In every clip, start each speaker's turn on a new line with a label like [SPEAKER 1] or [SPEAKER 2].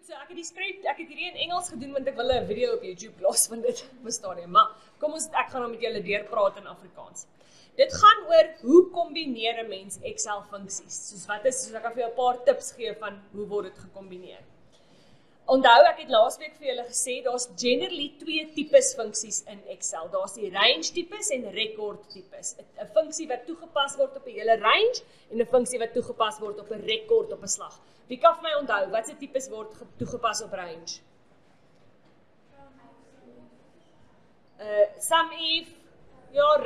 [SPEAKER 1] Goed, so ek het hierdie in Engels gedoen want ek wil 'n video op YouTube los van dit bestadium, maar kom ek gaan nou met julle deurpraat in Afrikaans. Dit gaan oor hoe kombineer 'n mens Excel funksies. Soos ek gaan vir jou 'n paar tips gee van hoe word dit gekombineer. Onthou, ek het laasweek vir julle gesê, daar's generally 2 tipes funksies in Excel. Daar's die range tipes en record tipes. 'n Funksie wat toegepas word op 'n hele range en 'n funksie wat toegepas word op 'n rekord op 'n slag. Wie kan vir my onthou, watse tipes word toegepas op range? Sum if, ja,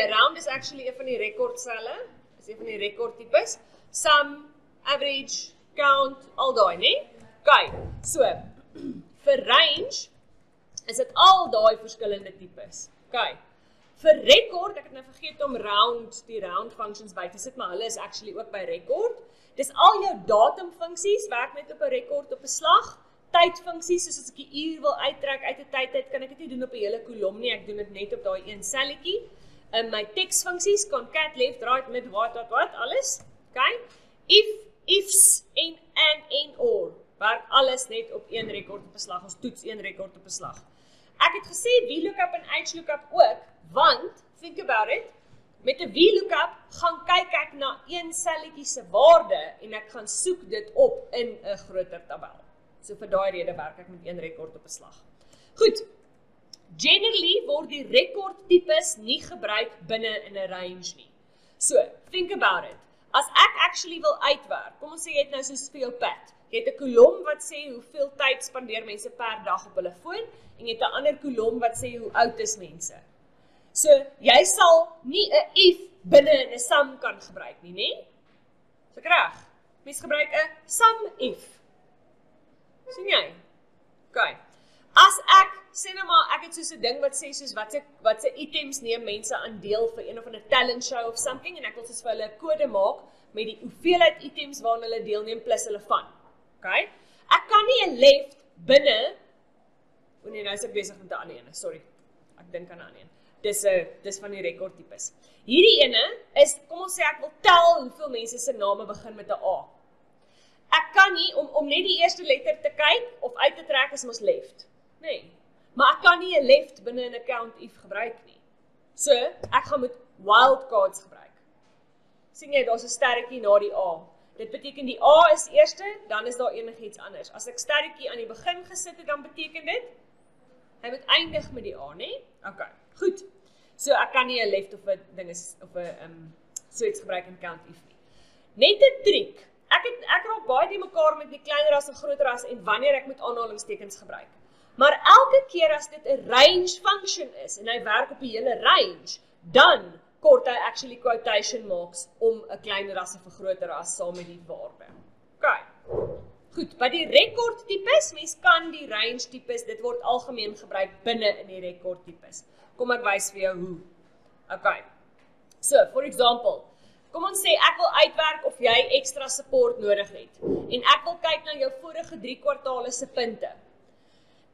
[SPEAKER 1] round is actually een van die rekordselle, is een van die rekordtipes. Sum, average, count, al daai, nee? Okay, so, vir range is dit al daai verskillende tipes. Okay, vir rekord, ek het nou vergeet om die round functions by te sit, maar hulle is actually ook by rekord. Dis al jou datum funksies, werk net op 'n rekord op 'n slag. Tydfunksies, soos as ek die uur wil uittrek uit 'n tydtyd, kan ek dit nie doen op 'n hele kolom nie, ek doen dit net op daai een selletjie. My teksfunksies, concat, left, right, mid, what, alles. Okay? Ifs en or, werk alles net op een rekord op 'n slag, ons toets een rekord op 'n slag. Ek het gesê VLOOKUP en HLOOKUP ook, want, think about it, met 'n VLOOKUP gaan kyk ek na een selletjie se waarde en ek gaan soek dit op in 'n groter tabel. So vir daai rede werk ek met een rekord op 'n slag. Goed. Generally word die rekordtipes nie gebruik binne in 'n range nie. So, think about it. As ek actually wil uitwerk, kom ons sê jy het nou soos vir jou pad. Jy het 'n kolom wat sê hoeveel tyd spandeer mense per dag op hulle foon en jy het 'n ander kolom wat sê hoe oud is mense. So, jy sal nie 'n if binne in 'n sum kan gebruik nie, né? So reg. Mens gebruik 'n sum if. Sien jy? Okay. As ek sê nou maar ek het soos 'n ding wat sê soos wat se items neem mense aan deel vir een of 'n talent show of something en ek wil soos vir hulle 'n kode maak met die hoeveelheid items waaraan hulle deelneem plus hulle van. Okay? Ek kan nie 'n left binne nee, nou is ek besig met 'n ander een. Sorry. Ek dink aan 'n ander een. Dis van die rekordtipes. Hierdie ene is, kom ons sê ek wil tel hoeveel mense se name begin met 'n A. Ek kan nie, om net die eerste letter te kyk of uit te trek is mos left. Nee. Maar ek kan nie 'n left binne in 'n count if gebruik nie. So, ek gaan met wildcards gebruik. Sien jy, daar's 'n sterretjie na die A. Dit beteken die A is eerste, dan is daar enigiets anders. As ek sterretjie aan die begin gesit het, dan beteken dit hy moet eindig met die A, nee? Okay, goed. So ek kan nie 'n left of 'n ding is of 'n so iets gebruik in count if nie. Net 'n triek. Ek raak baie die mekaar met die kleiner as en groter as en wanneer ek moet aanhalingstekens gebruik. Maar elke keer as dit 'n range function is en hy werk op die hele range, dan kort hy actually quotation marks om 'n kleiner as of 'n groter as saam met die waarde. Okay. Goed, by die rekordtipes, mens kan die range tipes, dit word algemeen gebruik binne in die rekordtipes. Kom ek wys vir jou hoe. Okay. So, for example, kom ons sê ek wil uitwerk of jy ekstra support nodig het en ek wil kyk na jou vorige 3 kwartale se punte.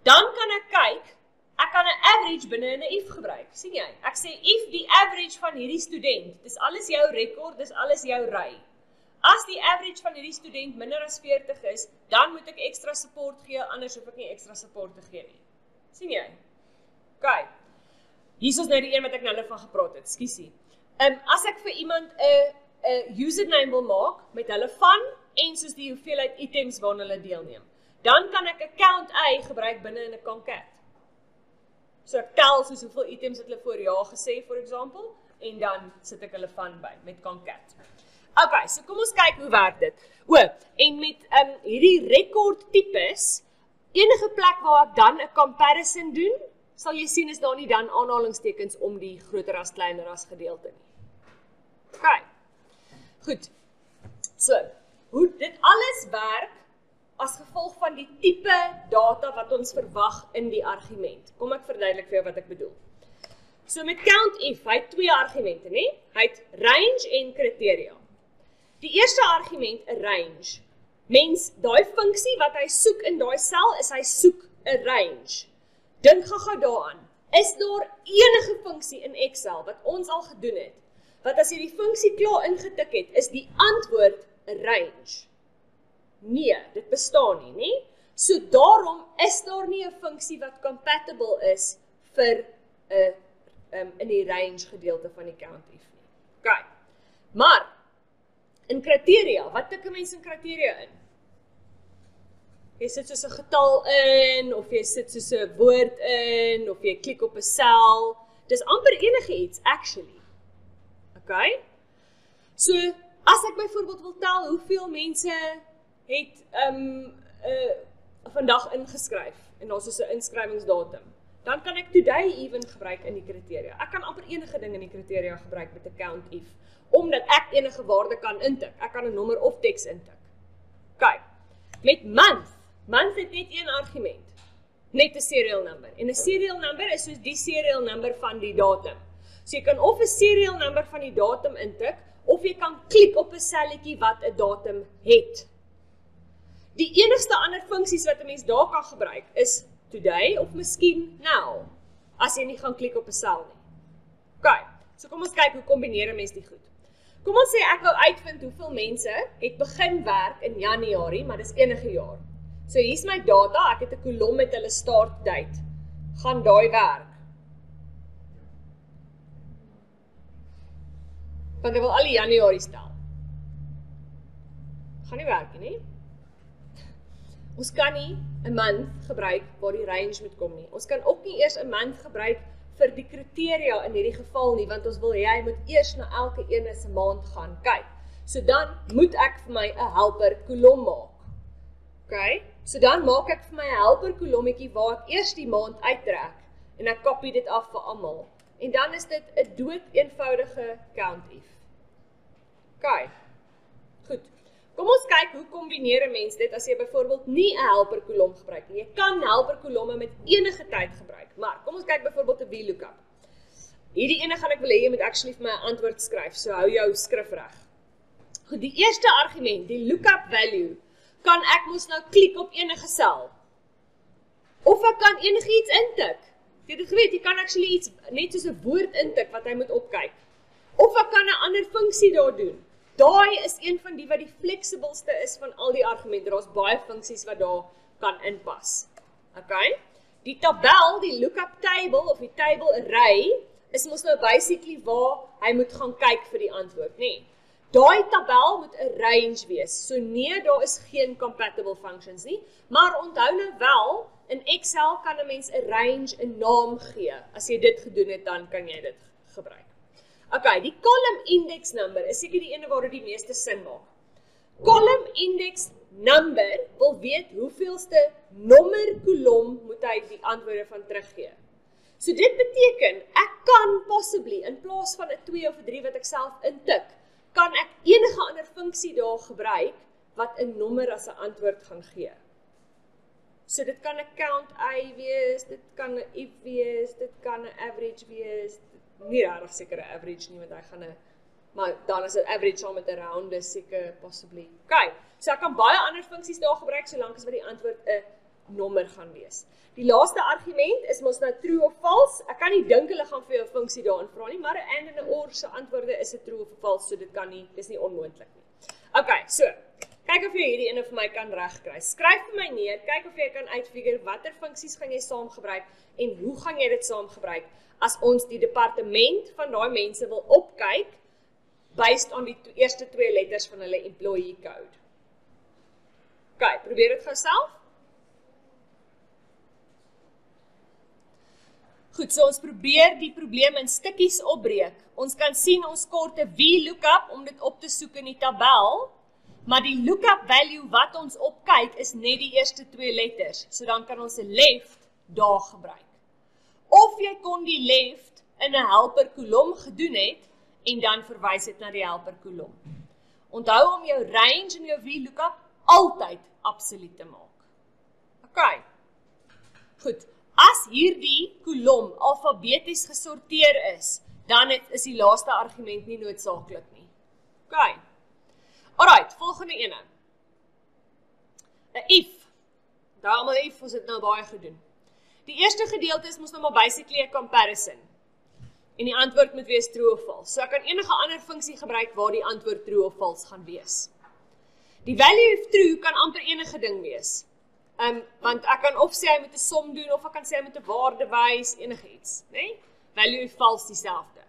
[SPEAKER 1] Dan kan ek kyk, ek kan 'n average binne in 'n if gebruik. Sien jy? Ek sê if die average van hierdie student, dis alles jou rekord, dis alles jou ry. As die average van hierdie student minder as 40 is, dan moet ek ekstra support gee, anders hoef ek nie ekstra support te gee nie. Sien jy? Okay. Hier is nou die een wat ek nou van gepraat het, skiesie. As ek vir iemand 'n username wil maak met hulle van en soos die hoeveelheid items waaraan hulle deelneem, dan kan ek 'n count A gebruik binne in 'n concat. So ek tel soos hoeveel items het hulle voor jaar gesê, for example, en dan sit ek hulle van by met concat. Okay, so kom ons kyk hoe werk dit. En met hierdie rekordtipes, enige plek waar ek dan 'n comparison doen, sal jy sien is daar nie dan aanhalingstekens om die groter as kleiner as gedeelte nie. Okay. Goed. So, hoe dit alles werk as gevolg van die tipe data wat ons verwag in die argument. Kom ek verduidelik vir jou wat ek bedoel. So met count if, hy het 2 argumente, né? Hy het range en kriteria. Die eerste argument, 'n range. Mens, daai funksie wat hy soek in daai sel is hy soek 'n range. Dink gou daaraan. Is daar enige funksie in Excel wat ons al gedoen het, wat as jy die funksie klaar ingetik het, is die antwoord 'n range? Nee, dit bestaan nie, nie? So daarom is daar nie 'n funksie wat compatible is vir 'n in die range gedeelte van die count if nie. Okay. Maar in kriteria, wat tik 'n mens in kriteria in? Jy sit soos 'n getal in, of jy sit soos 'n woord in, of jy klik op 'n sel. Dis amper enige iets, actually. Okay? So, as ek byvoorbeeld wil tel, hoeveel mense het vandag ingeskryf, en daar is soos 'n inskrywingsdatum, dan kan ek today even gebruik in die kriteria. Ek kan amper enige ding in die kriteria gebruik met 'n count if, omdat ek enige waarde kan intik. Ek kan 'n nommer of teks intik. Kyk, met month het net een argument, net 'n serial number. En 'n serial number is soos die serial number van die datum. So jy kan of 'n serial number van die datum intik, of jy kan klik op 'n selletjie wat 'n datum het. Die enigste ander funksies wat 'n mens daar kan gebruik is today of miskien now, as jy nie gaan klik op 'n sel nie. Okay, so kom ons kyk hoe kombineer 'n mens die goed. Kom ons sê ek wou uitvind hoeveel mense het begin werk in Januarie, maar dis enige jaar. So hier's my data, ek het 'n kolom met hulle start date. Gaan daai werk? Want ek wil al die Januarie stel. Gaan nie werk nie. Ons kan nie 'n month gebruik waar die range moet kom nie. Ons kan ook nie eers 'n month gebruik vir die kriteria in hierdie geval nie, want ons wil hê hy moet eers na elke ene se maand gaan kyk. So dan moet ek vir my 'n helper kolom maak. Okay? So dan maak ek vir my 'n helper kolommetjie waar ek eers die maand uittrek en ek kopie dit af vir almal. En dan is dit 'n dood eenvoudige count if. Okay. Goed. Kom ons kyk hoe kombineer 'n mens dit as jy byvoorbeeld nie 'n helper kolom gebruik nie. Jy kan helper kolomme met enige tyd gebruik, maar kom ons kyk byvoorbeeld 'n VLOOKUP. Hierdie ene gaan ek wil hê jy moet actually vir my 'n antwoord skryf, so hou jou skrif reg. Goed, die eerste argument, die lookup value, kan ek mos nou klik op enige sel. Of ek kan enigiets intik. Jy het dit geweet, jy kan actually iets net soos 'n woord intik wat hy moet opkyk. Of ek kan 'n ander funksie daar doen. Daai is een van die wat die fleksibelste is van al die argumente. Daar's baie funksies wat daar kan inpas. Okay? Die tabel, die lookup table of die table array is mos nou basically waar hy moet gaan kyk vir die antwoord, nê? Daai tabel moet 'n range wees. So nee, daar is geen compatible functions nie, maar onthou nou wel, in Excel kan 'n mens 'n range 'n naam gee. As jy dit gedoen het, dan kan jy dit gebruik. Okay, die column index number is seker die ene waar dit die meeste sin maak. Column index number wil weet hoeveelste nommer kolom moet hy die antwoorde van teruggee. So dit beteken, ek kan possibly, in plaas van 'n 2 of 'n 3 wat ek self intik, kan ek enige ander funksie daar gebruik wat 'n nommer as 'n antwoord gaan gee. So dit kan 'n count I wees, dit kan 'n if wees, dit kan 'n average wees, nie regtig seker 'n average nie, want hy gaan 'n, maar dan is 'n average saam met 'n round, is seker possibly. Okay, so ek kan baie ander funksies daar gebruik, solank as wat die antwoord 'n nommer gaan wees. Die laaste argument is mos nou true of false. Ek kan nie dink hulle gaan vir jou 'n funksie daarin vra nie, maar 'n and en 'n or se antwoorde is 'n true of 'n false, so dit kan nie, dis nie onmoontlik nie. Okay, so, kyk of jy hierdie ene vir my kan regkry. Skryf vir my neer, kyk of jy kan uitfigure watter funksies gaan jy saam gebruik en hoe gaan jy dit saam gebruik as ons die departement van daai mense wil opkyk based on die eerste 2 letters van hulle employee code. Okay, probeer dit gou self. Goed, so ons probeer die probleem in stukkies opbreek. Ons kan sien ons kort 'n VLOOKUP om dit op te soek in die tabel, maar die lookup value wat ons opkyk is net die eerste 2 letters, so dan kan ons 'n left daar gebruik. Of jy kon die left in 'n helper kolom gedoen het en dan verwys dit na die helper kolom. Onthou om jou range in jou VLOOKUP altyd absoluut te maak. Okay. Goed. As hierdie kolom alfabeties gesorteer is, dan is die laaste argument nie noodsaaklik nie. Okay. Alright, volgende ene. 'n if. Daar almal if, ons het nou baie gedoen. Die eerste gedeelte is mos nou maar basically 'n comparison. En die antwoord moet wees true of false. So ek kan enige ander funksie gebruik waar die antwoord true of false gaan wees. Die value of true kan amper enige ding wees. Want ek kan of sê hy moet 'n som doen, of ek kan sê hy moet 'n waarde wys, enige iets, né? Value of false dieselfde.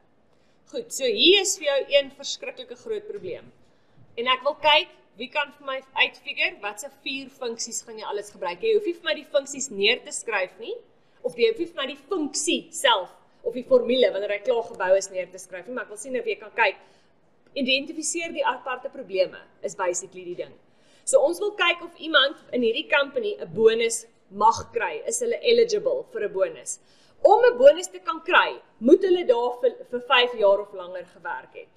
[SPEAKER 1] Goed, so hier is vir jou een verskriklike groot probleem. En ek wil kyk, wie kan vir my uitfigure, wat se 4 funksies gaan jy alles gebruik? Jy hoef nie vir my die funksies neer te skryf nie, of jy hoef nie vir my die funksie self, of die formule, wanneer hy klaar gebou is, neer te skryf nie, maar ek wil sien of jy kan kyk, identifiseer die aparte probleme, is basically die ding. So ons wil kyk of iemand in hierdie company 'n bonus mag kry, is hulle eligible vir 'n bonus. Om 'n bonus te kan kry, moet hulle daar vir 5 jaar of langer gewerk het.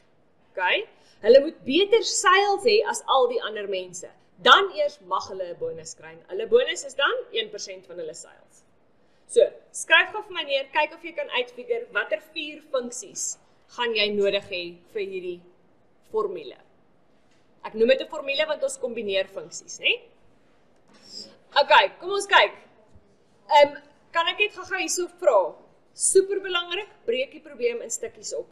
[SPEAKER 1] Okay? Hulle moet beter sales hê as al die ander mense. Dan eers mag hulle 'n bonus kry. Hulle bonus is dan 1% van hulle sales. So, skryf gou vir my neer, kyk of jy kan uitfigure watter 4 funksies gaan jy nodig hê vir hierdie formule. Ek noem dit 'n formule want ons kombineer funksies, né? Okay, kom ons kyk. Kan ek net gou hierso vra? Super belangrik, breek die probleem in stukkies op.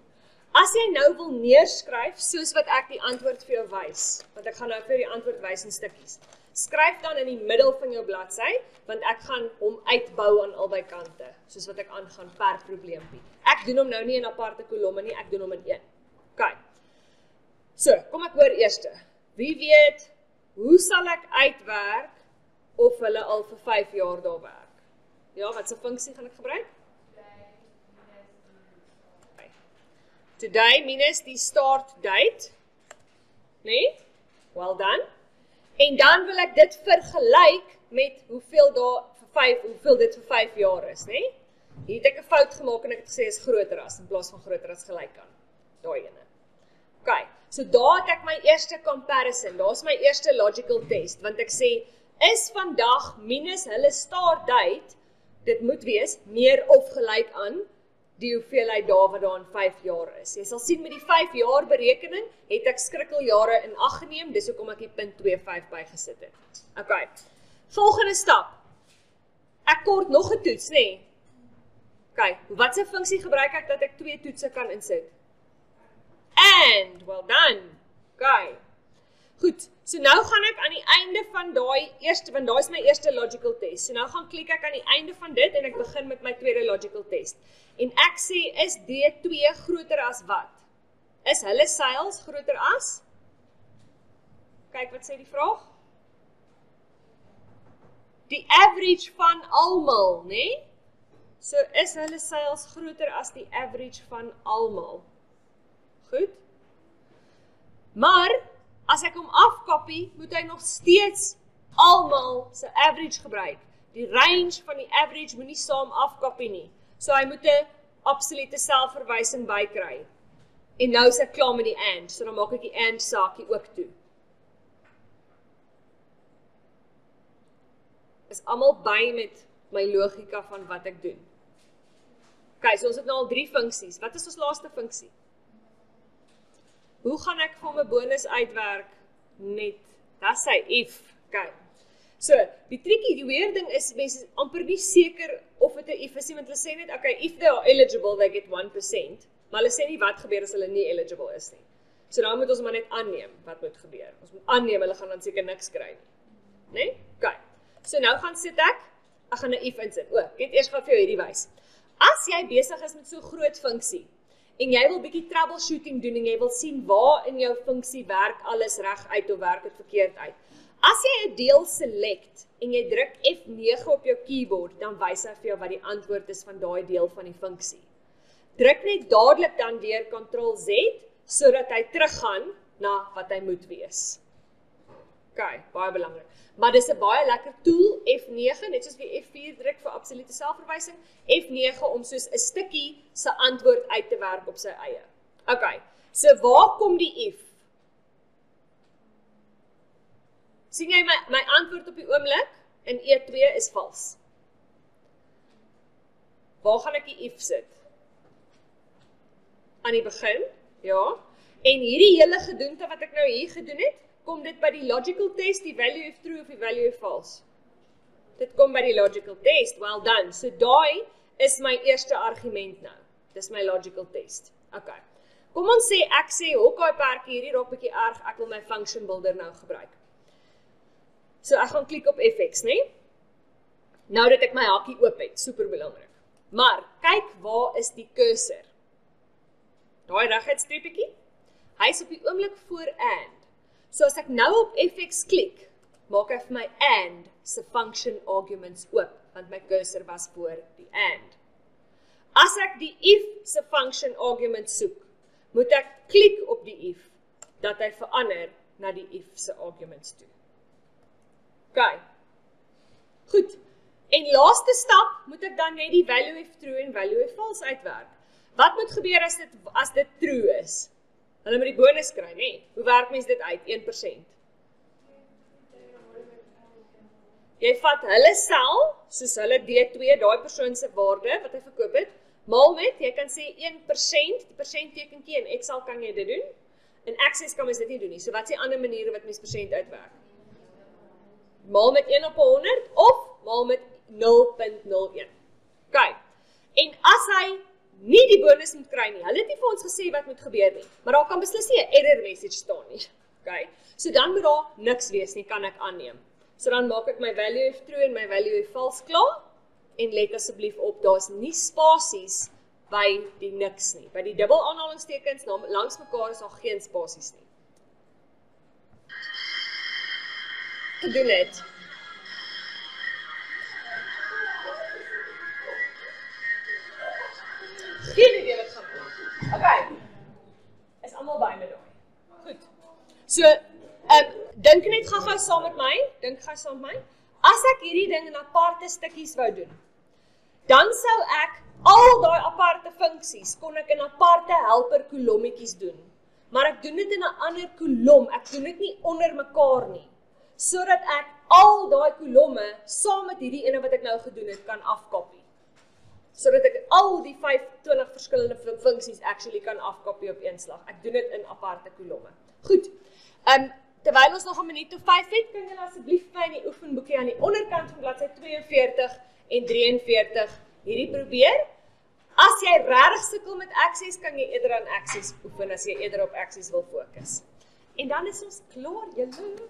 [SPEAKER 1] As jy nou wil neerskryf soos wat ek die antwoord vir jou wys, want ek gaan nou vir jou die antwoord wys in stukkies. Skryf dan in die middel van jou bladsy, want ek gaan hom uitbou aan albei kante, soos wat ek aangaan per probleempie. Ek doen hom nou nie in aparte kolomme nie, ek doen hom in een. Okay. So, kom ek hoor eerste. Wie weet, hoe sal ek uitwerk of hulle al vir 5 jaar daar werk? Ja, wat se funksie gaan ek gebruik? Today minus die start date. Nee? Well done. En dan wil ek dit vergelyk met hoeveel dit vir 5 jaar is, nee? Hier het ek 'n fout gemaak en ek het gesê is groter as in plaas van groter as gelyk aan. Daai ene. Okay, so daar het ek my eerste comparison. Daar's my eerste logical test, want ek sê is vandag minus hulle start date, dit moet wees meer of gelyk aan die hoeveelheid dae wat daar in 5 jaar is. Jy sal sien met die 5 jaar berekening, het ek skrikkeljare in ag geneem, dis hoekom ek die punt 25 bygesit het. Okay, volgende stap. Ek kort nog 'n toets, nê? Okay, wat se funksie gebruik ek dat ek 2 toetse kan insit? And, well done. Okay. Goed, so nou gaan ek aan die einde van daai eerste, want daai is my eerste logical test. So nou gaan klik ek aan die einde van dit en ek begin met my tweede logical test. En ek sê, is D2 groter as wat? Is hulle sales groter as? Kyk wat sê die vraag. Die average van almal, né? So is hulle sales groter as die average van almal. Goed. Maar as ek hom afkopie, moet hy nog steeds almal se average gebruik. Die range van die average moet nie saam afkopie nie. So hy moet 'n absolute selfverwysing bykry. En nou is ek klaar met die and, so dan maak ek die and saakie ook toe. Is almal by met my logika van wat ek doen. Okay, so ons het nou al 3 funksies. Wat is ons laaste funksie? Hoe gaan ek vir hom 'n bonus uitwerk? Net, dis sy if. Okay. So, die triekie, die weird ding is, mense amper nie seker of het 'n if is nie, want hulle sê net, okay, if they are eligible, they get 1%, maar hulle sê nie wat gebeur as hulle nie eligible is nie. So dan moet ons maar net aanneem wat moet gebeur. Ons moet aanneem, hulle gaan dan seker niks kry nie. Nee? Okay. So nou gaan sit ek gaan 'n if insit. Ek het eers gaan vir jou hierdie wys. As jy besig is met so 'n groot funksie, en jy wil bietjie troubleshooting doen, en jy wil sien waar in jou funksie werk alles reg uit of werk dit verkeerd uit. As jy 'n deel select, en jy druk F9 op jou keyboard, dan wys hy vir jou wat die antwoord is van daai deel van die funksie. Druk net dadelik dan weer Ctrl-Z, sodat hy teruggaan na wat hy moet wees. Okay, baie belangrik. Maar dis 'n baie lekker tool, F9, net soos wie F4 druk vir absolute selfverwysing, F9 om soos 'n stukkie se antwoord uit te werk op sy eie. Okay, so waar kom die if? Sien jy my antwoord op die oomblik? In E2 is vals. Waar gaan ek die if sit? Aan die begin, ja. En hierdie hele gedoente wat ek nou hier gedoen het, kom dit by die logical test, die value of true of die value of false? Dit kom by die logical test, well done. So daai is my eerste argument nou. Dis my logical test. Okay. Kom ons sê, ek sê, hokkaai perkie, hierdie raak bietjie erg, ek wil my function builder nou gebruik. So ek gaan klik op FX, né? Nou dat ek my hakkie oop het, super belangrik. Maar kyk waar is die cursor? Daai reguitstreepietjie. Hy is op die oomblik voor AND. So as ek nou op FX klik, maak hy vir my AND se function arguments oop, want my cursor was voor die AND. As ek die if se function argument soek, moet ek klik op die if, dat hy verander na die if se arguments toe. OK. Goed. En laaste stap, moet ek dan net die value if true en value if false uitwerk. Wat moet gebeur as dit true is? Hulle moet die bonus kry, nee. Hoe werk mens dit uit? 1%. Jy vat hulle sel, soos hulle D2, daai persoon se waarde wat hy verkoop het, maal met, jy kan sê 1%, die persenttekentjie in Excel kan jy dit doen. In Access kan mens dit nie doen nie. So wat is die ander maniere wat mens persent uitwerk? Maal met 1 op 100 of maal met 0.01. OK. En as hy nie die bonus moet kry nie, hulle het nie vir ons gesê wat moet gebeur nie, maar daar kan beslis nie 'n error message staan nie. OK. So dan moet daar niks wees nie, kan ek aanneem. So dan maak ek my value if true en my value if false klaar. En let asseblief op, daar's nie spasies by die niks nie. By die dubbel aanhalingstekens langs mekaar is daar geen spasies nie. Gedoen het. Geen idee wat gaan doen. OK. Is almal by my daai. Goed. So, dink net gou saam met my. As ek hierdie ding in aparte stukkies wou doen, dan sou ek al daai aparte funksies kon ek in aparte helper kolommetjies doen. Maar ek doen dit in 'n ander kolom. Ek doen dit nie onder mekaar nie. Sodat ek al daai kolomme saam met hierdie ene wat ek nou gedoen het kan afkopie. Sodat ek al die 25 verskillende funksies actually kan afkopie op een slag. Ek doen dit in aparte kolomme. Goed. Terwyl ons nog 'n minuut of 5 het, kan julle asseblief vir my in die oefenboekie aan die onderkant van bladsy 42 en 43 hierdie probeer. As jy regtig sukkel met Access, kan jy eerder aan Access oefen as jy eerder op Access wil fokus. En dan is ons klaar, julle.